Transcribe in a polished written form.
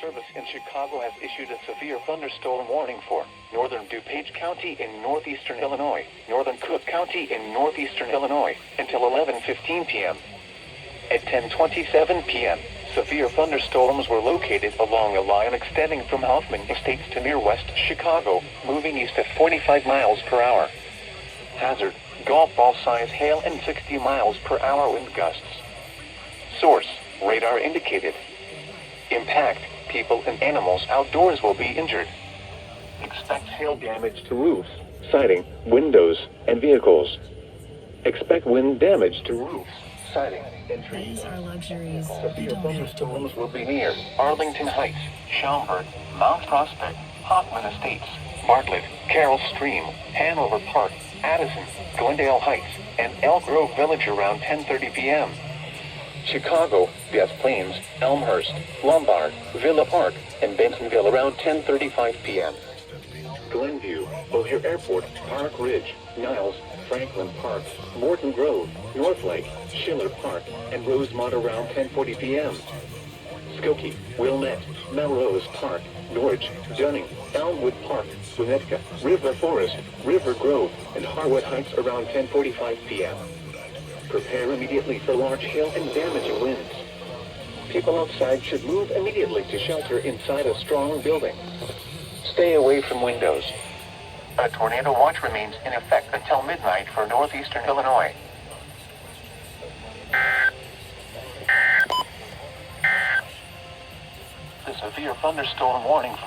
Service in Chicago has issued a severe thunderstorm warning for northern DuPage County in northeastern Illinois, northern Cook County in northeastern Illinois, until 11:15 p.m. At 10:27 p.m., severe thunderstorms were located along a line extending from Hoffman Estates to near West Chicago, moving east at 45 miles per hour. Hazard: golf ball size hail and 60 miles per hour wind gusts. Source: radar indicated. Impact: people and animals outdoors will be injured. Expect hail damage to roofs, siding, windows, and vehicles. Expect wind damage to roofs, siding, and trees. These are luxuries Severe thunderstorms will be near Arlington Heights, Schaumburg, Mount Prospect, Hoffman Estates, Bartlett, Carroll Stream, Hanover Park, Addison, Glendale Heights, and Elk Grove Village around 10:30 p.m. Chicago, Des Plaines, Elmhurst, Lombard, Villa Park, and Bentonville around 10:35 p.m. Glenview, O'Hare Airport, Park Ridge, Niles, Franklin Park, Morton Grove, Northlake, Schiller Park, and Rosemont around 10:40 p.m. Skokie, Wilmette, Melrose Park, Norwich, Dunning, Elmwood Park, Winnetka, River Forest, River Grove, and Harwood Heights around 10:45 p.m. Prepare immediately for large hail and damaging winds. People outside should move immediately to shelter inside a strong building. Stay away from windows. A tornado watch remains in effect until midnight for northeastern Illinois. The severe thunderstorm warning